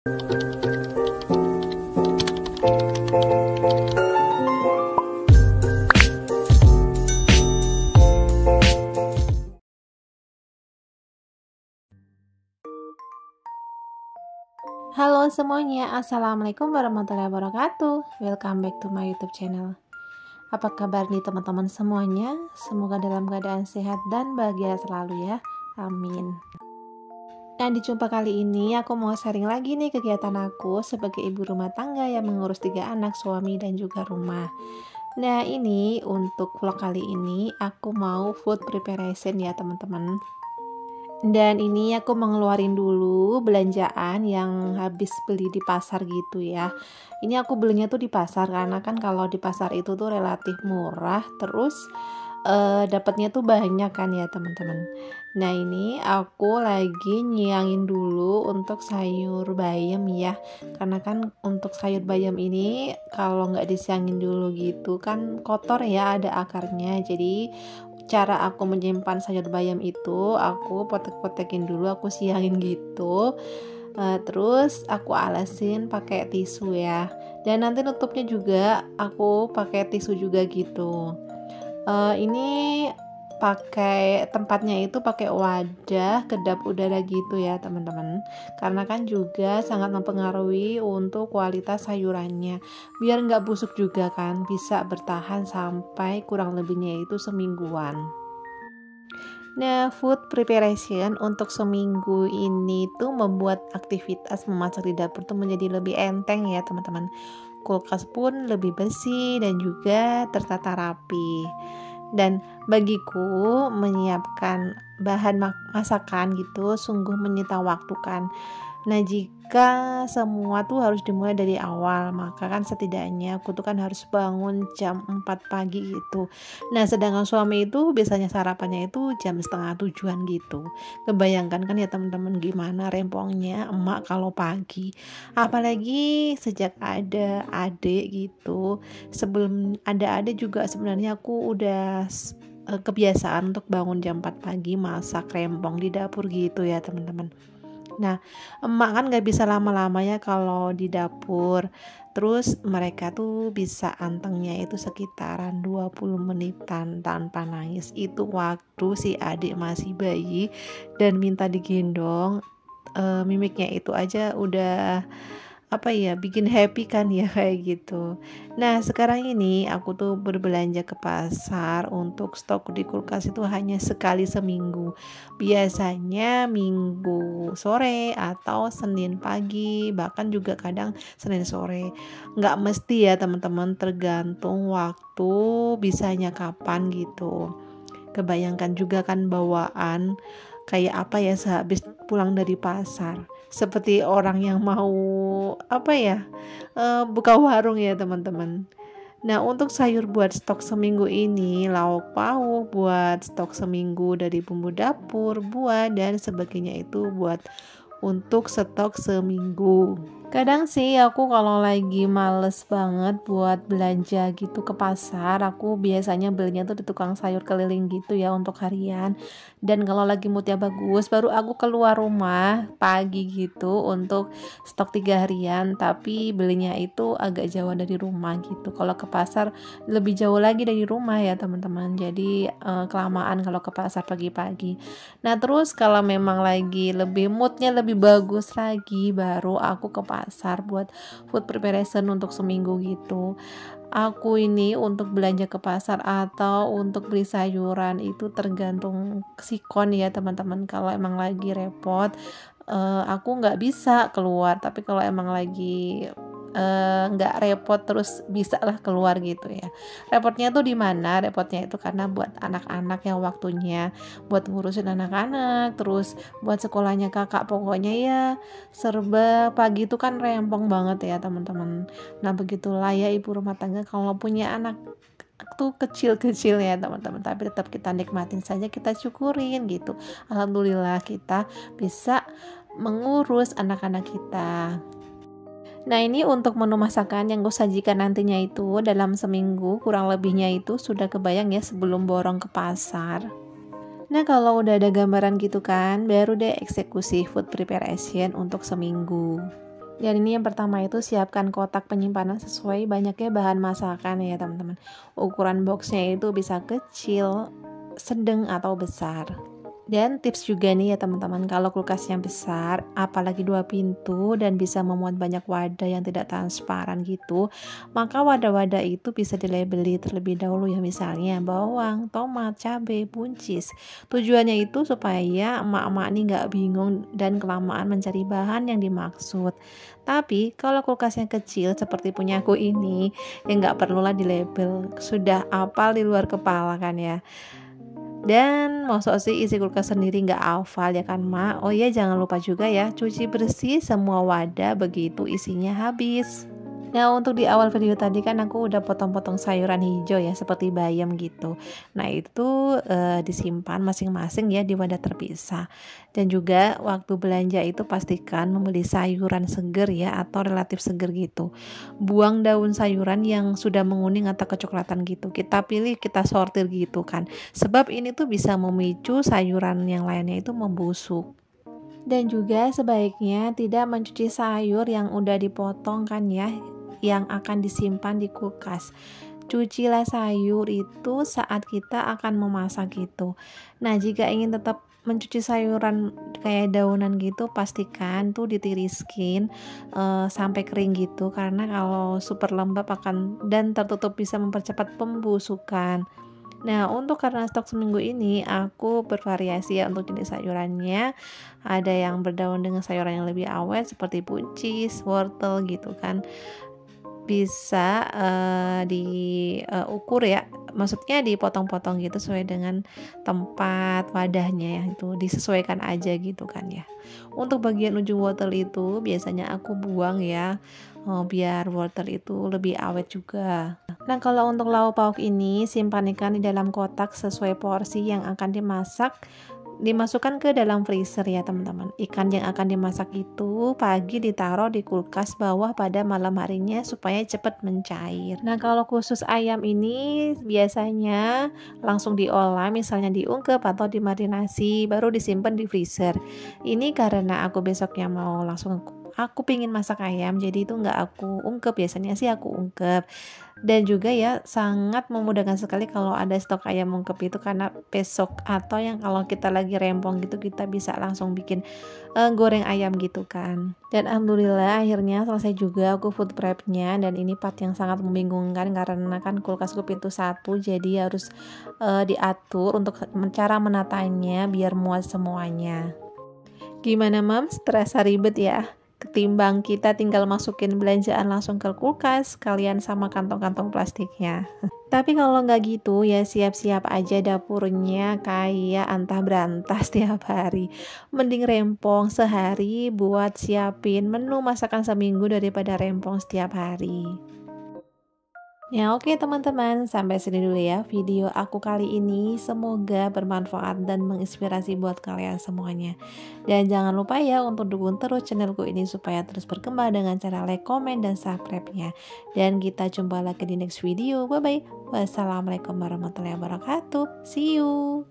Halo semuanya, Assalamualaikum warahmatullahi wabarakatuh. Welcome back to my YouTube channel. Apa kabar nih teman-teman semuanya? Semoga dalam keadaan sehat dan bahagia selalu ya. Amin. Nah, di jumpa kali ini aku mau sharing lagi nih kegiatan aku sebagai ibu rumah tangga yang mengurus 3 anak, suami dan juga rumah. Nah, ini untuk vlog kali ini aku mau food preparation ya teman-teman. Dan ini aku mengeluarin dulu belanjaan yang habis beli di pasar gitu ya. Ini aku belinya tuh di pasar karena kan kalau di pasar itu tuh relatif murah, terus dapatnya tuh banyak kan ya teman-teman. Nah ini aku lagi nyiangin dulu untuk sayur bayam ya, karena kan untuk sayur bayam ini kalau nggak disiangin dulu gitu kan kotor ya, ada akarnya. Jadi cara aku menyimpan sayur bayam itu aku potek-potekin dulu, aku siangin gitu. Terus aku alasin pakai tisu ya, dan nanti nutupnya juga aku pakai tisu juga gitu. Ini pakai tempatnya itu pakai wadah kedap udara gitu ya teman-teman, karena kan juga sangat mempengaruhi untuk kualitas sayurannya, biar nggak busuk juga kan, bisa bertahan sampai kurang lebihnya itu semingguan. Nah, food preparation untuk seminggu ini tuh membuat aktivitas memasak di dapur tuh menjadi lebih enteng ya teman-teman. Kulkas pun lebih bersih dan juga tertata rapi. Dan bagiku menyiapkan bahan masakan gitu sungguh menyita waktu kan. Nah, jika semua tuh harus dimulai dari awal, maka kan setidaknya aku tuh kan harus bangun jam 4 pagi gitu. Nah, sedangkan suami itu biasanya sarapannya itu jam setengah 7-an gitu. Kebayangkan kan ya teman-teman gimana rempongnya emak kalau pagi. Apalagi sejak ada adik gitu. Sebelum ada adik juga sebenarnya aku udah kebiasaan untuk bangun jam 4 pagi masak rempong di dapur gitu ya teman-teman. Nah, emak kan gak bisa lama-lama ya kalau di dapur. Terus mereka tuh bisa antengnya itu sekitaran 20 menitan tanpa nangis. Itu waktu si adik masih bayi dan minta digendong. Mimiknya itu aja udah bikin happy kan ya kayak gitu. Nah sekarang ini aku tuh berbelanja ke pasar untuk stok di kulkas itu hanya sekali seminggu, biasanya Minggu sore atau Senin pagi, bahkan juga kadang Senin sore. Nggak mesti ya teman-teman, tergantung waktu bisanya kapan gitu. Kebayangkan juga kan bawaan kayak apa ya sehabis pulang dari pasar, seperti orang yang mau buka warung ya teman-teman. Nah untuk sayur buat stok seminggu ini, lauk pauk buat stok seminggu dari bumbu dapur, buah dan sebagainya itu buat untuk stok seminggu. Kadang sih aku kalau lagi males banget buat belanja gitu ke pasar, aku biasanya belinya tuh di tukang sayur keliling gitu ya untuk harian. Dan kalau lagi moodnya bagus, baru aku keluar rumah pagi gitu untuk stok 3 harian. Tapi belinya itu agak jauh dari rumah gitu. Kalau ke pasar lebih jauh lagi dari rumah ya teman-teman. Jadi kelamaan kalau ke pasar pagi-pagi. Nah terus kalau memang lagi moodnya lebih bagus lagi, baru aku ke pasar buat food preparation untuk seminggu gitu. Aku ini untuk belanja ke pasar atau untuk beli sayuran itu tergantung sikon ya teman-teman. Kalau emang lagi repot, aku nggak bisa keluar. Tapi kalau emang lagi nggak repot terus bisa lah keluar gitu ya. Repotnya tuh di mana? Repotnya itu karena buat anak-anak yang waktunya buat ngurusin anak-anak, terus buat sekolahnya kakak, pokoknya ya serba pagi itu kan rempong banget ya teman-teman. Nah begitulah ya ibu rumah tangga kalau punya anak tuh kecil-kecil ya teman-teman, tapi tetap kita nikmatin saja, kita syukurin gitu. Alhamdulillah kita bisa mengurus anak-anak kita. Nah ini untuk menu masakan yang gue sajikan nantinya itu dalam seminggu, kurang lebihnya itu sudah kebayang ya sebelum borong ke pasar. Nah kalau udah ada gambaran gitu kan, baru deh eksekusi food preparation untuk seminggu. Dan ini yang pertama itu siapkan kotak penyimpanan sesuai banyaknya bahan masakan ya teman-teman. Ukuran boxnya itu bisa kecil, sedang atau besar. Dan tips juga nih ya teman-teman, kalau kulkasnya besar, apalagi 2 pintu dan bisa memuat banyak wadah yang tidak transparan gitu, maka wadah-wadah itu bisa dilabeli terlebih dahulu ya, misalnya bawang, tomat, cabai, buncis. Tujuannya itu supaya emak-emak nih nggak bingung dan kelamaan mencari bahan yang dimaksud. Tapi kalau kulkasnya kecil seperti punya aku ini, ya nggak perlulah dilabel, sudah apal di luar kepala kan ya. Dan maksud sih isi kulkas sendiri nggak hafal ya kan Mak. Oh iya, jangan lupa juga ya cuci bersih semua wadah begitu isinya habis. Nah, untuk di awal video tadi kan aku udah potong-potong sayuran hijau ya, seperti bayam gitu. Nah, itu disimpan masing-masing ya di wadah terpisah. Dan juga waktu belanja itu pastikan membeli sayuran seger ya, atau relatif seger gitu. Buang daun sayuran yang sudah menguning atau kecoklatan gitu. Kita pilih, kita sortir gitu kan. Sebab ini tuh bisa memicu sayuran yang lainnya itu membusuk. Dan juga sebaiknya tidak mencuci sayur yang udah dipotong kan ya, yang akan disimpan di kulkas. Cucilah sayur itu saat kita akan memasak gitu. Nah, jika ingin tetap mencuci sayuran kayak daunan gitu, pastikan tuh ditiriskin sampai kering gitu, karena kalau super lembab akan dan tertutup bisa mempercepat pembusukan. Nah, untuk karena stok seminggu ini aku bervariasi ya untuk jenis sayurannya. Ada yang berdaun dengan sayuran yang lebih awet seperti buncis, wortel gitu kan. Bisa diukur ya, maksudnya dipotong-potong gitu sesuai dengan tempat wadahnya ya, itu disesuaikan aja gitu kan ya. Untuk bagian ujung wortel itu biasanya aku buang ya, biar wortel itu lebih awet juga. Nah, kalau untuk lauk pauk ini simpan ikan di dalam kotak sesuai porsi yang akan dimasak, dimasukkan ke dalam freezer ya teman-teman. Ikan yang akan dimasak itu pagi ditaruh di kulkas bawah pada malam harinya supaya cepat mencair. Nah, kalau khusus ayam ini biasanya langsung diolah, misalnya diungkep atau dimarinasi baru disimpan di freezer. Ini karena aku besoknya mau langsung, aku pingin masak ayam, jadi itu nggak aku ungkep, biasanya sih aku ungkep. Dan juga ya sangat memudahkan sekali kalau ada stok ayam ungkep itu, karena besok atau yang kalau kita lagi rempong gitu kita bisa langsung bikin goreng ayam gitu kan. Dan alhamdulillah akhirnya selesai juga aku food prepnya, dan ini part yang sangat membingungkan karena kan kulkasku pintu 1, jadi harus diatur untuk cara menatanya biar muat semuanya. Gimana Mams? Terasa ribet ya? Ketimbang kita tinggal masukin belanjaan langsung ke kulkas, kalian sama kantong-kantong plastiknya. Tapi kalau nggak gitu ya siap-siap aja dapurnya kayak antah berantah setiap hari. Mending rempong sehari buat siapin menu masakan seminggu daripada rempong setiap hari. Ya oke teman-teman, sampai sini dulu ya video aku kali ini. Semoga bermanfaat dan menginspirasi buat kalian semuanya. Dan jangan lupa ya untuk dukung terus channelku ini supaya terus berkembang dengan cara like, komen, dan subscribe-nya. Dan kita jumpa lagi di next video. Bye-bye. Wassalamualaikum warahmatullahi wabarakatuh. See you.